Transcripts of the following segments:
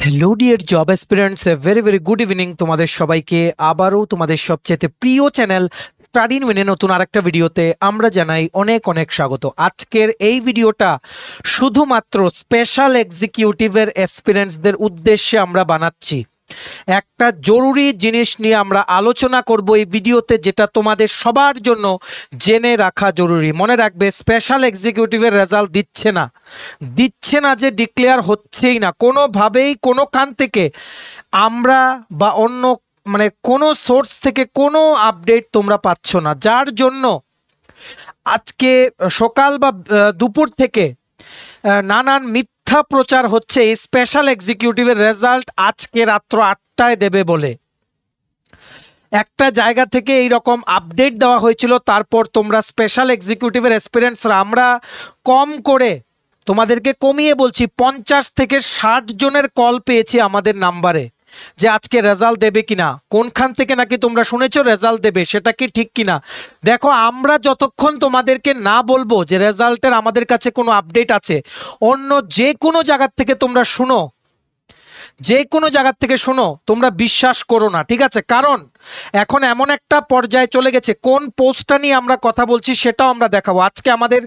Hello dear job aspirants, very very good evening তোমাদের সবাইকে। আবারও তোমাদের সবচেয়ে প্রিয় চ্যানেল স্টাডি ইন উইনে নতুন আরেকটা ভিডিওতে আমরা জানাই অনেক অনেক স্বাগত। আজকের এই ভিডিওটা শুধুমাত্র স্পেশাল এক্সিকিউটিভের অ্যাসপিরেন্টসদের উদ্দেশ্যে আমরা বানাচ্ছি। একটা জরুরি জিনিস নিয়ে আমরা আলোচনা করব এই ভিডিওতে, যেটা তোমাদের সবার জন্য জেনে রাখা জরুরি। মনে রাখবে, স্পেশাল এক্সিকিউটিভের রেজাল্ট দিচ্ছে না যে ডিক্লেয়ার হচ্ছেই না, কোনোভাবেই কোনোখান থেকে আমরা বা অন্য কোনো সোর্স থেকে কোনো আপডেট তোমরা পাচ্ছ না, যার জন্য আজকে সকাল বা দুপুর থেকে নানান মিথ্যা প্রচার হচ্ছে এই স্পেশাল এক্সিকিউটিভের রেজাল্ট আজকে রাত্র 8টায় দেবে বলে। একটা জায়গা থেকে এই রকম আপডেট দেওয়া হয়েছিল, তারপর তোমরা স্পেশাল এক্সিকিউটিভের এক্সপিরিয়েন্সরা আমরা কম করে তোমাদেরকে কমিয়ে বলছি 50 থেকে 60 জনের কল পেয়েছি আমাদের নাম্বারে যে আজকে রেজাল্ট দেবে কিনা, কোনখান থেকে নাকি তোমরা শুনেছো রেজাল্ট দেবে, সেটা কি ঠিক কিনা। দেখো, আমরা যতক্ষণ তোমাদেরকে না বলবো যে রেজাল্টের আমাদের কাছে কোনো আপডেট আছে, অন্য যে কোনো জায়গার থেকে তোমরা শুনো, যে কোনো জায়গার থেকে শোনো, তোমরা বিশ্বাস করো না, ঠিক আছে? কারণ এখন এমন একটা পর্যায়ে চলে গেছে, কোন পোস্টটা নিয়ে আমরা কথা বলছি সেটাও আমরা দেখাবো। আজকে আমাদের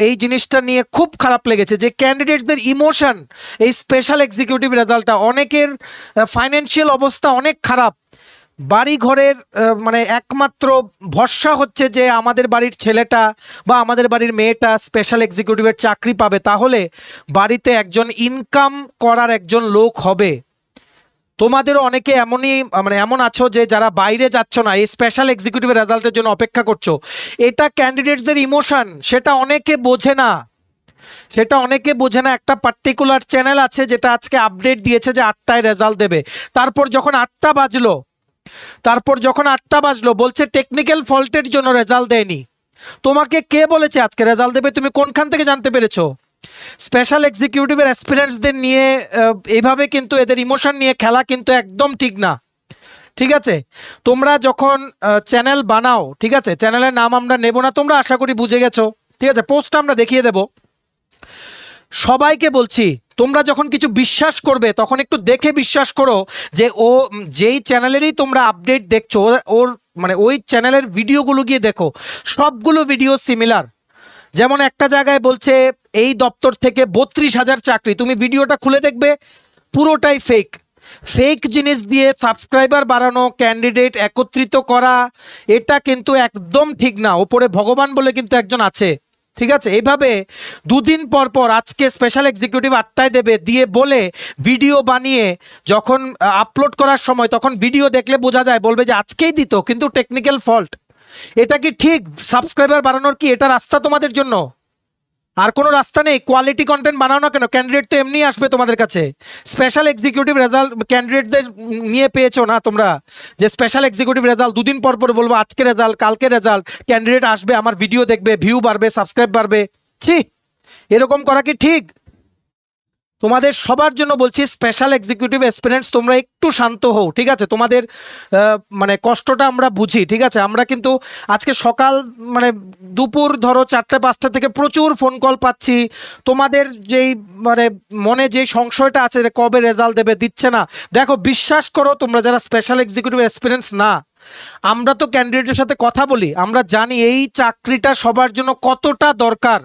এই জিনিসটা নিয়ে খুব খারাপ লেগেছে যে ক্যান্ডিডেটসদের ইমোশন, এই স্পেশাল এক্সিকিউটিভ রেজাল্টটা, অনেকের ফাইন্যান্সিয়াল অবস্থা অনেক খারাপ, বাড়ি ঘরের একমাত্র ভরসা হচ্ছে যে আমাদের বাড়ির ছেলেটা বা আমাদের বাড়ির মেয়েটা স্পেশাল এক্সিকিউটিভের চাকরি পাবে, তাহলে বাড়িতে একজন ইনকাম করার একজন লোক হবে। তোমাদেরও অনেকে এমন আছো যে যারা বাইরে যাচ্ছ না, এই স্পেশাল এক্সিকিউটিভের রেজাল্টের জন্য অপেক্ষা করছো। এটা ক্যান্ডিডেটসদের ইমোশন, সেটা অনেকে বোঝে না। একটা পার্টিকুলার চ্যানেল আছে যেটা আজকে আপডেট দিয়েছে যে 8টায় রেজাল্ট দেবে। তারপর যখন 8টা বাজলো বলছে টেকনিক্যাল ফল্টের জন্য রেজাল্ট দেয়নি। তোমাকে কে বলেছে আজকে রেজাল্ট দেবে? তুমি কোনখান থেকে জানতে পেরেছো? স্পেশাল এক্সিকিউটিভের অ্যাসপিরেন্টসদের নিয়ে এইভাবে কিন্তু এদের ইমোশন নিয়ে খেলা কিন্তু একদম ঠিক না, ঠিক আছে? তোমরা যখন চ্যানেল বানাও, ঠিক আছে, চ্যানেলের নাম আমরা নেব না, তোমরা আশা করি বুঝে গেছো, ঠিক আছে? পোস্টটা আমরা দেখিয়ে দেব। সবাইকে বলছি, তোমরা যখন কিছু বিশ্বাস করবে তখন একটু দেখে বিশ্বাস করো যে ও যেই চ্যানেলেরই তোমরা আপডেট দেখছো, ওর ওই চ্যানেলের ভিডিওগুলো গিয়ে দেখো, সবগুলো ভিডিও সিমিলার। যেমন একটা জায়গায় বলছে এই দপ্তর থেকে 32,000 চাকরি, তুমি ভিডিওটা খুলে দেখবে পুরোটাই ফেক জিনিস দিয়ে সাবস্ক্রাইবার বাড়ানো, ক্যান্ডিডেট একত্রিত করা, এটা কিন্তু একদম ঠিক না। ওপরে ভগবান বলে কিন্তু একজন আছে, ঠিক আছে? এইভাবে দুদিন পর পর আজকে স্পেশাল এক্সিকিউটিভ 8টায় দেবে দিয়ে বলে ভিডিও বানিয়ে যখন আপলোড করার সময় তখন ভিডিও দেখলে বোঝা যায়, বলবে যে আজকেই দিত কিন্তু টেকনিক্যাল ফল্ট। এটা কি ঠিক? সাবস্ক্রাইবার বাড়ানোর কি এটা রাস্তা তোমাদের জন্য? আর কোনো রাস্তা নেই? কোয়ালিটি কন্টেন্ট বানাও না কেন, ক্যান্ডিডেট তো এমনি আসবে তোমাদের কাছে। স্পেশাল এক্সিকিউটিভ রেজাল্ট ক্যান্ডিডেটদের নিয়ে পেয়েছো না তোমরা, যে স্পেশাল এক্সিকিউটিভ রেজাল্ট দুদিন পর পর বলবো আজকে রেজাল্ট, কালকে রেজাল্ট, ক্যান্ডিডেট আসবে, আমার ভিডিও দেখবে, ভিউ বাড়বে, সাবস্ক্রাইব বাড়বে। ছি, এরকম করা কি ঠিক? তোমাদের সবার জন্য বলছি, স্পেশাল এক্সিকিউটিভ এক্সপিরিয়েন্স তোমরা একটু শান্ত হও, ঠিক আছে? তোমাদের কষ্টটা আমরা বুঝি, ঠিক আছে? আমরা কিন্তু আজকে সকাল দুপুর ধরো 4-5টা থেকে প্রচুর ফোন কল পাচ্ছি। তোমাদের যেই মনে যে সংশয়টা আছে যে কবে রেজাল্ট দেবে, দিচ্ছে না, দেখো বিশ্বাস করো, তোমরা যারা স্পেশাল এক্সিকিউটিভ এক্সপিরিয়েন্স না, আমরা তো ক্যান্ডিডেটের সাথে কথা বলি, আমরা জানি এই চাকরিটা সবার জন্য কতটা দরকার।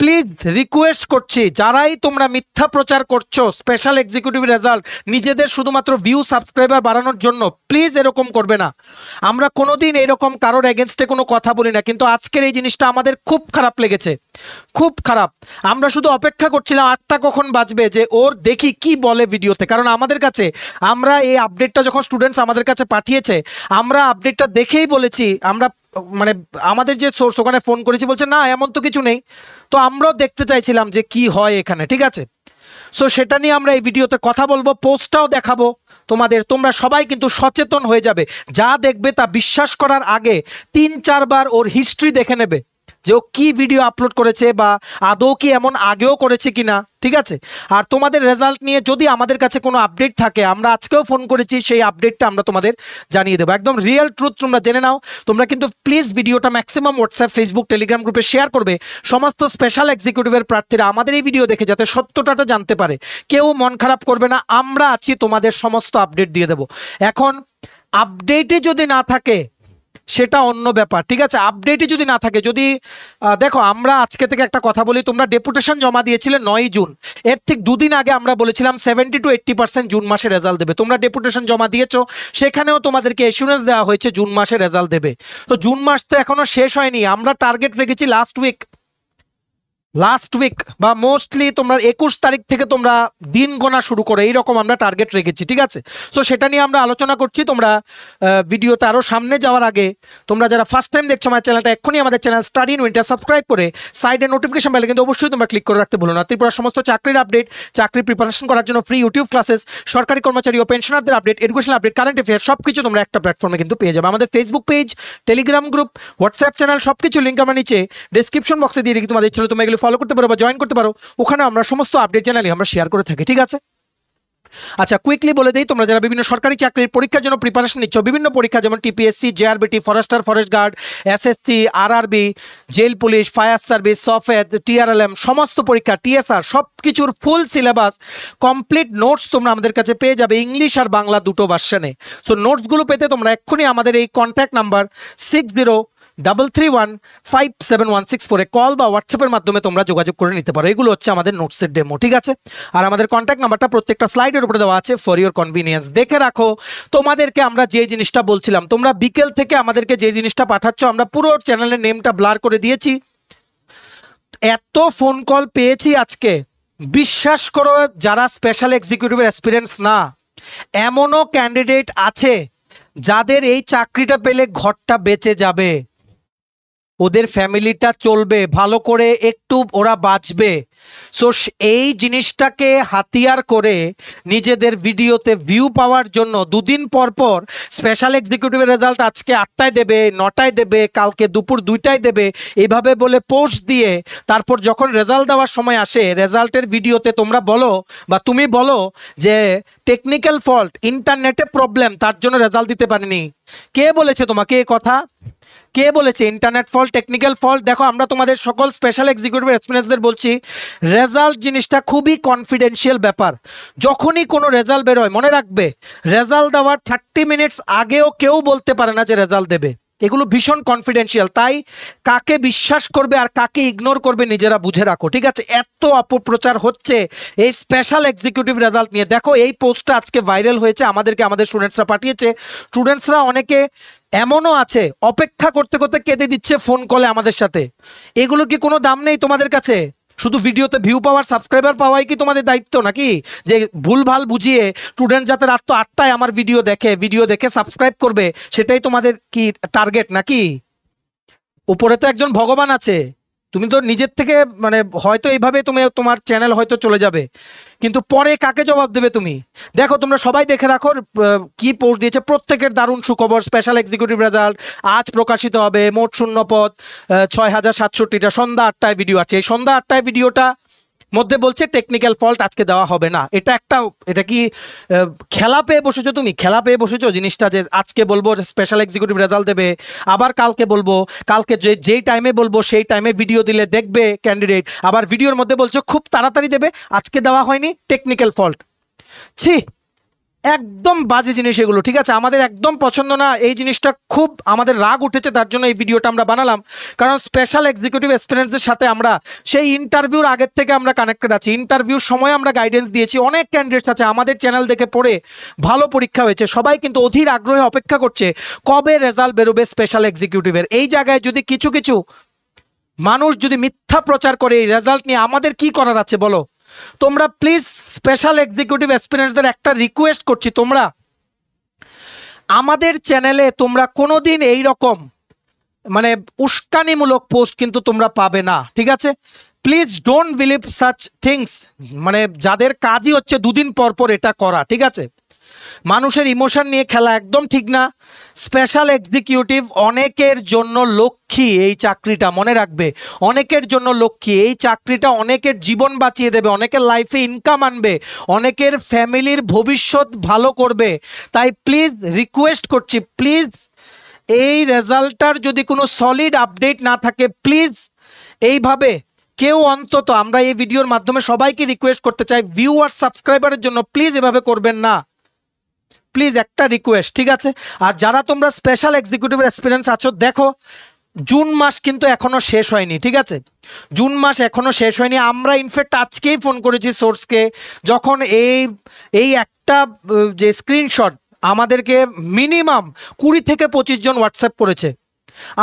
প্লিজ রিকোয়েস্ট করছি, যারাই তোমরা মিথ্যা প্রচার করছো স্পেশাল এক্সিকিউটিভ রেজাল্ট নিজেদের শুধুমাত্র ভিউ সাবস্ক্রাইবার বাড়ানোর জন্য, প্লিজ এরকম করবে না। আমরা কোনোদিন এরকম কারোর এগেনস্টে কোনো কথা বলি না, কিন্তু আজকের এই জিনিসটা আমাদের খুব খারাপ লেগেছে, খুব খারাপ। আমরা শুধু অপেক্ষা করছিলাম 8টা কখন বাজবে যে ওর দেখি কি বলে ভিডিওতে, কারণ আমাদের কাছে, আমরা এই আপডেটটা যখন স্টুডেন্টস আমাদের কাছে পাঠিয়েছে, আমরা আপডেটটা দেখেই বলেছি, আমরা আমাদের যে সোর্স ওখানে ফোন করেছি, বলছে না এমন তো কিছু নেই। তো আমরাও দেখতে চাইছিলাম যে কি হয় এখানে, ঠিক আছে? সো সেটা নিয়ে আমরা এই ভিডিওতে কথা বলবো, পোস্টটাও দেখাবো তোমাদের। তোমরা সবাই কিন্তু সচেতন হয়ে যাবে, যা দেখবে তা বিশ্বাস করার আগে 3-4 বার ওর হিস্ট্রি দেখে নেবে, যে ও কি ভিডিও আপলোড করেছে বা আদৌ কি এমন আগেও করেছে কিনা, ঠিক আছে। আর তোমাদের রেজাল্ট নিয়ে যদি আমাদের কাছে কোনো আপডেট থাকে, আমরা আজকেও ফোন করেছি, সেই আপডেটটা আমরা তোমাদের জানিয়ে দেবো। একদম রিয়েল ট্রুথ তোমরা জেনে নাও। তোমরা কিন্তু প্লিজ ভিডিওটা ম্যাক্সিমাম হোয়াটসঅ্যাপ, ফেসবুক, টেলিগ্রাম গ্রুপে শেয়ার করবে। সমস্ত স্পেশাল এক্সিকিউটিভের প্রার্থীরা আমাদের এই ভিডিও দেখে যাতে সত্যটা জানতে পারে। কেউ মন খারাপ করবে না, আমরা আছি, তোমাদের সমস্ত আপডেট দিয়ে দেবো। এখন আপডেটে যদি না থাকে সেটা অন্য ব্যাপার, ঠিক আছে। আপডেটই যদি না থাকে, যদি দেখো আমরা আজকে থেকে একটা কথা বলি, তোমরা ডেপুটেশন জমা দিয়েছিলে 9 জুন, এর ঠিক দুদিন আগে আমরা বলেছিলাম 70 to 80% জুন মাসে রেজাল্ট দেবে। তোমরা ডেপুটেশন জমা দিয়েছো, সেখানেও তোমাদেরকে এসিউরেন্স দেওয়া হয়েছে জুন মাসে রেজাল্ট দেবে। তো জুন মাস তো এখনো শেষ হয়নি, আমরা টার্গেট রেখেছি লাস্ট উইক বা মোস্টলি তোমরা 21 তারিখ থেকে তোমরা দিন গোনা শুরু করে এইরকম আমরা টার্গেট রেখেছি, ঠিক আছে। সো সেটা নিয়ে আমরা আলোচনা করছি। তোমরা ভিডিওতে আরও সামনে যাওয়ার আগে তোমরা যারা ফার্স্ট টাইম দেখছো আমার চ্যানেলটা, এক্ষুনি আমাদের channel study in winter subscribe করে সাইডে নোটিফিকেশন বেলে কিন্তু অবশ্যই তোমরা ক্লিক করে রাখতে ভুলো না। ত্রিপুরার সমস্ত চাকরির আপডেট, চাকরির প্রিপারেশন করার জন্য ফ্রি ইউটিউব ক্লাসেস, সরকারি কর্মচারী ও পেনশনারদের update, education update, current affair সব কিছু তোমরা একটা প্ল্যাটফর্মে কিন্তু পেয়ে যাবে। আমাদের Facebook page, Telegram group, WhatsApp channel সব কিছু লিঙ্ক আমরা নিচে ডেসক্রিপশন বক্সে দিয়ে রেখে তোমাদের ইচ্ছে তোমরা এগুলো ফলো করতে পারো বা জয়েন করতে পারো। ওখানে আমরা সমস্ত আপডেট চ্যানেলে আমরা শেয়ার করে থাকি, ঠিক আছে। আচ্ছা, কুইকলি বলে দেই, তোমরা যারা বিভিন্ন সরকারি চাকরির পরীক্ষার জন্য প্রিপারেশন নিচ্ছ, বিভিন্ন পরীক্ষা যেমন TPSC, JRBT, forester, forest guard, SSC, RRB, jail police, fire service, সফেদ, টিআরএলএম, সমস্ত পরীক্ষা, টিএসআর, সব কিছুর ফুল সিলেবাস, কমপ্লিট নোটস তোমরা আমাদের কাছে পেয়ে যাবে ইংলিশ আর বাংলা দুটো ভার্সনে। সো নোটসগুলো পেতে তোমরা এক্ষুনি আমাদের এই কন্ট্যাক্ট নাম্বার 6033157164 কল বা হোয়াটসঅ্যাপের মাধ্যমে তোমরা যোগাযোগ করে নিতে পারো। এগুলো হচ্ছে আমাদের নোটসের ডেমো, ঠিক আছে। আর আমাদের কন্ট্যাক্ট নাম্বারটা প্রত্যেকটা স্লাইডের উপরে দেওয়া আছে ফর ইওর কনভিনিয়েন্স। দেখে রাখো, তোমাদেরকে আমরা যে জিনিসটা বলছিলাম, তোমরা বিকেল থেকে আমাদেরকে যে জিনিসটা পাঠাচ্ছ, আমরা পুরো চ্যানেলের নেমটা ব্লার করে দিয়েছি। এত ফোন কল পেয়েছি আজকে, বিশ্বাস করো, যারা স্পেশাল এক্সিকিউটিভের এক্সপিরিয়েন্স না, এমনও ক্যান্ডিডেট আছে যাদের এই চাকরিটা পেলে ঘরটা বেঁচে যাবে, ওদের ফ্যামিলিটা চলবে ভালো করে, একটু ওরা বাঁচবে। সো এই জিনিসটাকে হাতিয়ার করে নিজেদের ভিডিওতে ভিউ পাওয়ার জন্য দুদিন পর পর স্পেশাল এক্সিকিউটিভের রেজাল্ট আজকে 8টায় দেবে, 9টায় দেবে, কালকে দুপুর 2টায় দেবে, এইভাবে বলে পোস্ট দিয়ে তারপর যখন রেজাল্ট দেওয়ার সময় আসে, রেজাল্টের ভিডিওতে তোমরা বলো বা তুমি বলো যে টেকনিক্যাল ফল্ট, ইন্টারনেটে প্রবলেম, তার জন্য রেজাল্ট দিতে পারিনি। কে বলেছে তোমাকে এই কথা? কে বলেছে ইন্টারনেট ফল্ট, টেকনিক্যাল ফল্ট? দেখো, আমরা তোমাদের সকল স্পেশাল এক্সিকিউটিভ এক্সপিরিয়েন্সদের বলছি, রেজাল্ট জিনিসটা খুবই কনফিডেন্সিয়াল ব্যাপার। যখনই কোনো রেজাল্ট বেরোয়, মনে রাখবে, রেজাল্ট দেওয়ার 30 মিনিটস আগেও কেউ বলতে পারে না যে রেজাল্ট দেবে। এগুলো ভীষণ কনফিডেন্সিয়াল, তাই কাকে বিশ্বাস করবে আর কাকে ইগনোর করবে নিজেরা বুঝে রাখো, ঠিক আছে। এত অপপ্রচার হচ্ছে এই স্পেশাল এক্সিকিউটিভ রেজাল্ট নিয়ে। দেখো, এই পোস্টটা আজকে ভাইরাল হয়েছে, আমাদেরকে আমাদের স্টুডেন্টসরা পাঠিয়েছে। স্টুডেন্টসরা অনেকে এমনও আছে অপেক্ষা করতে করতে কেঁদে দিচ্ছে ফোন কলে আমাদের সাথে। এগুলোর কি কোনো দাম নেই তোমাদের কাছে? শুধু ভিডিওতে ভিউ পাওয়ার, সাবস্ক্রাইবার পাওয়াই কি তোমাদের দায়িত্ব নাকি? যে ভুলভাল বুঝিয়ে স্টুডেন্ট যাতে রাত 8টায় আমার ভিডিও দেখে সাবস্ক্রাইব করবে, সেটাই তোমাদের কি টার্গেট নাকি? উপরে তো একজন ভগবান আছে, তুমি তো নিজের থেকে মানে হয়তো এইভাবে তুমি তোমার চ্যানেল হয়তো চলে যাবে, কিন্তু পরে কাকে জবাব দেবে তুমি? দেখো, তোমরা সবাই দেখে রাখো কি পোস্ট দিয়েছে। প্রত্যেকের দারুণ সুখবর, স্পেশাল এক্সিকিউটিভ রেজাল্ট আজ প্রকাশিত হবে, মোট শূন্যপদ 6067টা, সন্ধ্যা 8টায় ভিডিও আছে। এই সন্ধ্যা 8টায় ভিডিওটা মধ্যে বলছে টেকনিক্যাল ফল্ট আজকে দেওয়া হবে না। এটা কি খেলা পেয়ে বসেছো? তুমি খেলা পেয়ে বসেছো জিনিসটা, যে আজকে বলবো স্পেশাল এক্সিকিউটিভ রেজাল্ট দেবে, আবার কালকে বলবো, কালকে যেই টাইমে বলবো সেই টাইমে ভিডিও দিলে দেখবে ক্যান্ডিডেট, আবার ভিডিওর মধ্যে বলছো খুব তাড়াতাড়ি দেবে, আজকে দেওয়া হয়নি, টেকনিক্যাল ফল্ট। ছি, একদম বাজে জিনিস এগুলো, ঠিক আছে। আমাদের একদম পছন্দ না এই জিনিসটা, খুব আমাদের রাগ উঠেছে, তার জন্য এই ভিডিওটা আমরা বানালাম। কারণ স্পেশাল এক্সিকিউটিভ এক্সপিরিয়েন্সের সাথে আমরা সেই ইন্টারভিউর আগের থেকে আমরা কানেক্টেড আছি। ইন্টারভিউর সময় আমরা গাইডেন্স দিয়েছি, অনেক ক্যান্ডিডেটস আছে আমাদের চ্যানেল দেখে পড়ে ভালো পরীক্ষা হয়েছে, সবাই কিন্তু অধীর আগ্রহে অপেক্ষা করছে কবে রেজাল্ট বেরোবে স্পেশাল এক্সিকিউটিভের। এই জায়গায় যদি কিছু মানুষ যদি মিথ্যা প্রচার করে এই রেজাল্ট নিয়ে, আমাদের কি করার আছে বলো? তোমরা প্লিজ স্পেশাল এক্সিকিউটিভ এক্সপিরিয়েন্সদের একটা রিকোয়েস্ট করছি, তোমরা আমাদের চ্যানেলে তোমরা কোনোদিন এই রকম মানে উস্কানিমূলক পোস্ট কিন্তু তোমরা পাবে না, ঠিক আছে। Please don't believe such things, মানে যাদের কাজই হচ্ছে দুদিন পর পর এটা করা, ঠিক আছে। মানুষের ইমোশন নিয়ে খেলা একদম ঠিক না। স্পেশাল এক্সিকিউটিভ অনেকের জন্য লক্ষ্মী, এই চাকরিটা মনে রাখবে, অনেকের জন্য লক্ষ্মী। এই চাকরিটা অনেকের জীবন বাঁচিয়ে দেবে, অনেকের লাইফে ইনকাম আনবে, অনেকের ফ্যামিলির ভবিষ্যৎ ভালো করবে। তাই প্লিজ রিকোয়েস্ট করছি, প্লিজ এই রেজাল্টটার যদি কোনো সলিড আপডেট না থাকে, প্লিজ এইভাবে কেউ অন্তত, আমরা এই ভিডিওর মাধ্যমে সবাইকে রিকোয়েস্ট করতে চাই, ভিউ আর সাবস্ক্রাইবারের জন্য প্লিজ এভাবে করবেন না, প্লিজ একটা রিকোয়েস্ট, ঠিক আছে? আর যারা তোমরা স্পেশাল এক্সিকিউটিভ এক্সপিরিয়েন্স আছো, দেখো জুন মাস কিন্তু এখনো শেষ হয়নি, ঠিক আছে? জুন মাস এখনো শেষ হয়নি। আমরা ইনফ্যাক্ট আজকেই ফোন করেছি সোর্সকে, যখন এই একটা যে স্ক্রিনশট আমাদেরকে মিনিমাম 20 থেকে 25 জন হোয়াটসঅ্যাপ করেছে,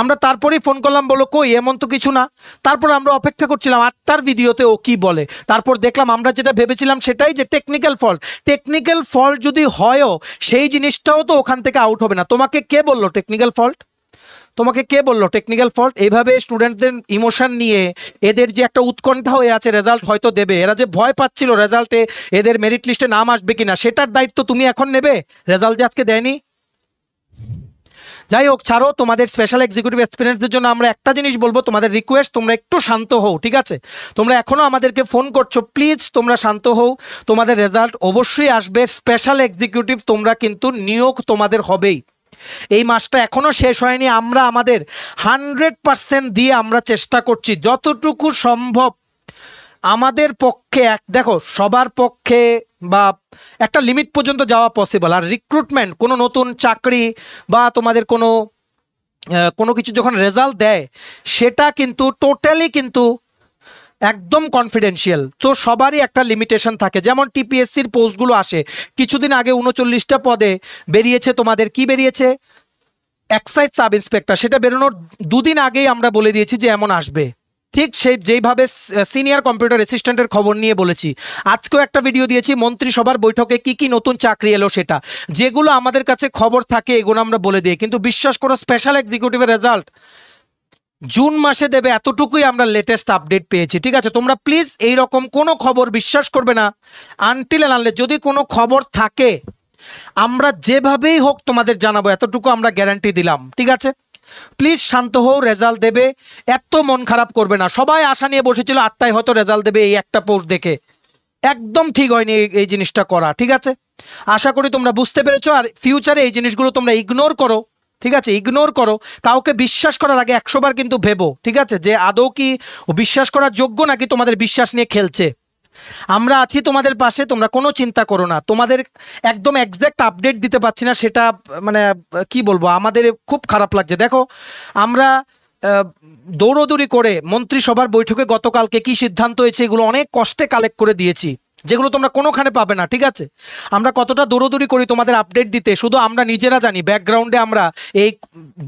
আমরা তারপরেই ফোন করলাম, বলো কই এমন তো কিছু না। তারপর আমরা অপেক্ষা করছিলাম 8টার ভিডিওতে ও কি বলে। তারপর দেখলাম আমরা যেটা ভেবেছিলাম সেটাই, যে টেকনিক্যাল ফল্ট যদি হয়ও সেই জিনিসটাও তো ওখান থেকে আউট হবে না। তোমাকে কে বললো টেকনিক্যাল ফল্ট? তোমাকে কে বললো টেকনিক্যাল ফল্ট? এইভাবে স্টুডেন্টদের ইমোশন নিয়ে এদের যে একটা উৎকণ্ঠা হয়ে আছে রেজাল্ট হয়তো দেবে, এরা যে ভয় পাচ্ছিল রেজাল্টে এদের মেরিট লিস্টে নাম আসবে কিনা, সেটার দায়িত্ব তুমি এখন নেবে? রেজাল্ট যে আজকে দেয়নি। যাই হোক, ছাড়ো, তোমাদের স্পেশাল এক্সিকিউটিভ এক্সপিরিয়েন্সের জন্য আমরা একটা জিনিস বলবো, তোমাদের রিকোয়েস্ট, তোমরা একটু শান্ত হও, ঠিক আছে? তোমরা এখনো আমাদেরকে ফোন করছো, প্লিজ তোমরা শান্ত হও। তোমাদের রেজাল্ট অবশ্যই আসবে। স্পেশাল এক্সিকিউটিভ তোমরা কিন্তু নিয়োগ তোমাদের হবেই। এই মাসটা এখনো শেষ হয়নি। আমরা আমাদের 100% দিয়ে আমরা চেষ্টা করছি যতটুকু সম্ভব আমাদের পক্ষে। দেখো, সবার পক্ষে বা একটা লিমিট পর্যন্ত যাওয়া পসিবল। আর রিক্রুটমেন্ট, কোনো নতুন চাকরি বা তোমাদের কোনো কিছু যখন রেজাল্ট দেয়, সেটা কিন্তু টোটালি কিন্তু একদম কনফিডেন্সিয়াল। তো সবারই একটা লিমিটেশন থাকে। যেমন টিপিএসসির পোস্টগুলো আসে, কিছুদিন আগে 39টা পদে বেরিয়েছে। তোমাদের কি বেরিয়েছে? Excise sub inspector. সেটা বেরোনোর 2 দিন আগেই আমরা বলে দিয়েছি যে এমন আসবে। ঠিক সেই যেইভাবে সিনিয়র কম্পিউটার অ্যাসিস্ট্যান্টের খবর নিয়ে বলেছি, আজকেও একটা ভিডিও দিয়েছি মন্ত্রিসভার বৈঠকে কি কি নতুন চাকরি এলো সেটা। যেগুলো আমাদের কাছে খবর থাকে এগুলো আমরা বলে দিই। কিন্তু বিশ্বাস করো, স্পেশাল এক্সিকিউটিভের রেজাল্ট জুন মাসে দেবে, এতটুকুই আমরা লেটেস্ট আপডেট পেয়েছি, ঠিক আছে? তোমরা প্লিজ এই রকম কোনো খবর বিশ্বাস করবে না আনটিল এন্ড আনলেস যদি কোনো খবর থাকে আমরা যেভাবেই হোক তোমাদের জানাবো, এতটুকু আমরা গ্যারান্টি দিলাম, ঠিক আছে? প্লিজ শান্ত হও, রেজাল্ট দেবে, এত মন খারাপ করবে না। সবাই আশা নিয়ে বসেছিল 8টায় হয়তো রেজাল্ট দেবে, এই একটা পোস্ট দেখে একদম ঠিক হয়নি এই জিনিসটা করা, ঠিক আছে? আশা করি তোমরা বুঝতে পেরেছো। আর ফিউচারে এই জিনিসগুলো তোমরা ইগনোর করো, ঠিক আছে? ইগনোর করো। কাউকে বিশ্বাস করার আগে 100 বার কিন্তু ভেবো, ঠিক আছে, যে আদৌ কি ও বিশ্বাস করার যোগ্য নাকি তোমাদের বিশ্বাস নিয়ে খেলছে। আমরা আছি তোমাদের পাশে, তোমরা কোনো চিন্তা করো না। তোমাদের একদম এক্সাক্ট আপডেট দিতে পারছি না, সেটা মানে কি বলবো, আমাদের খুব খারাপ লাগছে। দেখো, আমরা দৌড়দৌড়ি করে মন্ত্রিসভার বৈঠকে গতকালকে কি সিদ্ধান্ত হয়েছে এগুলো অনেক কষ্টে কালেক্ট করে দিয়েছি, যেগুলো তোমরা কোনোখানে পাবে না, ঠিক আছে? আমরা কতটা দৌড়দৌড়ি করি তোমাদের আপডেট দিতে, শুধু আমরা নিজেরা জানি। ব্যাকগ্রাউন্ডে আমরা এই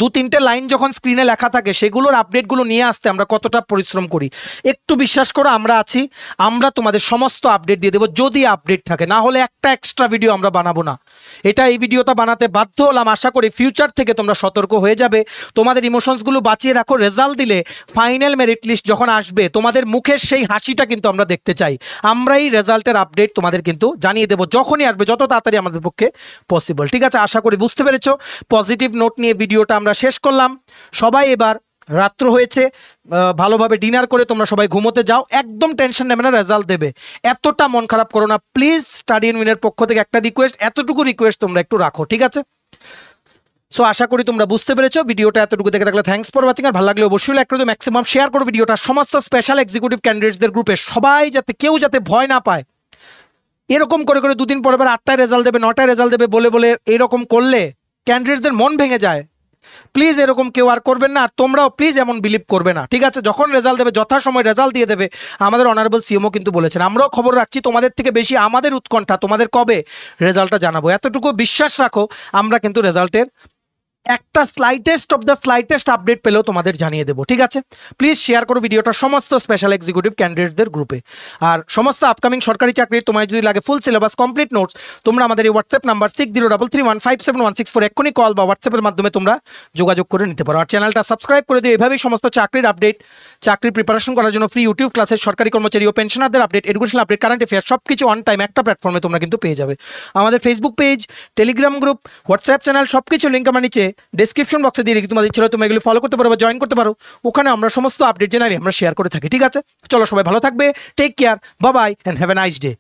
2-3টে লাইন যখন স্ক্রিনে লেখা থাকে সেগুলোর আপডেটগুলো নিয়ে আসতে আমরা কতটা পরিশ্রম করি। একটু বিশ্বাস করো, আমরা আছি, আমরা তোমাদের সমস্ত আপডেট দিয়ে দেবো যদি আপডেট থাকে। না হলে একটা এক্সট্রা ভিডিও আমরা বানাবো না। এই ভিডিওটা বানাতে বাধ্য হলাম। আশা করি ফিউচার থেকে তোমরা সতর্ক হয়ে যাবে, তোমাদের ইমোশনসগুলো বাঁচিয়ে রাখো। রেজাল্ট দিলে, ফাইনাল মেরিট লিস্ট যখন আসবে, তোমাদের মুখের সেই হাসিটা কিন্তু আমরা দেখতে চাই। আমরাই রেজাল্টের আপডেট তোমাদের কিন্তু জানিয়ে দেবো যখনই আসবে, যত তাড়াতাড়ি আমাদের পক্ষে পসিবল, ঠিক আছে? আশা করি বুঝতে পেরেছো। পজিটিভ নোট নিয়ে ভিডিওটা আমরা শেষ করলাম। সবাই এবার রাত্র হয়েছে, ভালোভাবে ডিনার করে তোমরা সবাই ঘুমোতে যাও। একদম টেনশন নেবে না, রেজাল্ট দেবে, এতটা মন খারাপ করো না প্লিজ। স্টাডি ইন উইনের পক্ষ থেকে একটা রিকোয়েস্ট, এতটুকু রিকোয়েস্ট তোমরা একটু রাখো, ঠিক আছে? সো আশা করি তোমরা বুঝতে পেরেছো। ভিডিওটা এতটুকু দেখে থাকলে থ্যাঙ্কস ফর ওয়াচিং। আর ভালো লাগলে অবশ্যই লাইক করে দিও, ম্যাক্সিমাম শেয়ার করো ভিডিওটা সমস্ত স্পেশাল এক্সিকিউটিভ ক্যান্ডিডেটসদের গ্রুপে। সবাই যাতে, কেউ যাতে ভয় না পায়। এরকম করে করে 2 দিন পরে 8টায় রেজাল্ট দেবে, 9টায় রেজাল্ট দেবে বলে বলে এরকম করলে ক্যান্ডিডেটসদের মন ভেঙে যায়। প্লিজ এরকম কেউ আর করবেন না। আর তোমরাও প্লিজ এমন বিলিভ করবে না, ঠিক আছে? যখন রেজাল্ট দেবে যথাসময় রেজাল্ট দিয়ে দেবে। আমাদের অনারেবল সিএমও কিন্তু বলেছেন, আমরাও খবর রাখছি। তোমাদের থেকে বেশি আমাদের উৎকণ্ঠা তোমাদের কবে রেজাল্টটা জানাবো। এতটুকু বিশ্বাস রাখো, আমরা কিন্তু রেজাল্টের একটা স্লাইটেস্ট আপডেট পেলেও তোমাদের জানিয়ে দেবো, ঠিক আছে? প্লিজ শেয়ার করো ভিডিওটা সমস্ত স্পেশাল এক্সিকিউটিভ ক্যান্ডিডেটদের গ্রুপে। আর সমস্ত আপকামিং সরকারি চাকরির তোমার যদি লাগে ফুল সিলেবাস কমপ্লিট নোটস, তোমরা আমাদের এই হোয়াটসঅ্যাপ নাম্বার 6033157164 এক্ষুনি কল বা হোয়াটসঅ্যাপের মাধ্যমে তোমরা যোগাযোগ করে নিতে পারো। আর চ্যানেলটা সাবস্ক্রাইব করে দিও, এভাবেই সমস্ত চাকরির আপডেট, চাকরির প্রিপারেশন করার জন্য ফ্রি ইউটিউব ক্লাসের সরকারি কর্মচারী ও পেনশনারদের update, educational update, current affair সব কিছু অন টাইম একটা প্ল্যাটফর্মে তোমরা কিন্তু পেয়ে যাবে। আমাদের Facebook page, Telegram group, WhatsApp channel সব কিছু লিঙ্ক আমার নিচে ডেসক্রিপশন বক্সে দিয়ে রেখে তোমাদের ছিল, তোমরা এগুলো ফলো করতে পারো বা জয়েন করতে পারো। ওখানে আমরা সমস্ত আপডেট জেনারেলি আমরা শেয়ার করে থাকি, ঠিক আছে? চলো সবাই ভালো থাকবে, take care, bye bye and have a nice day.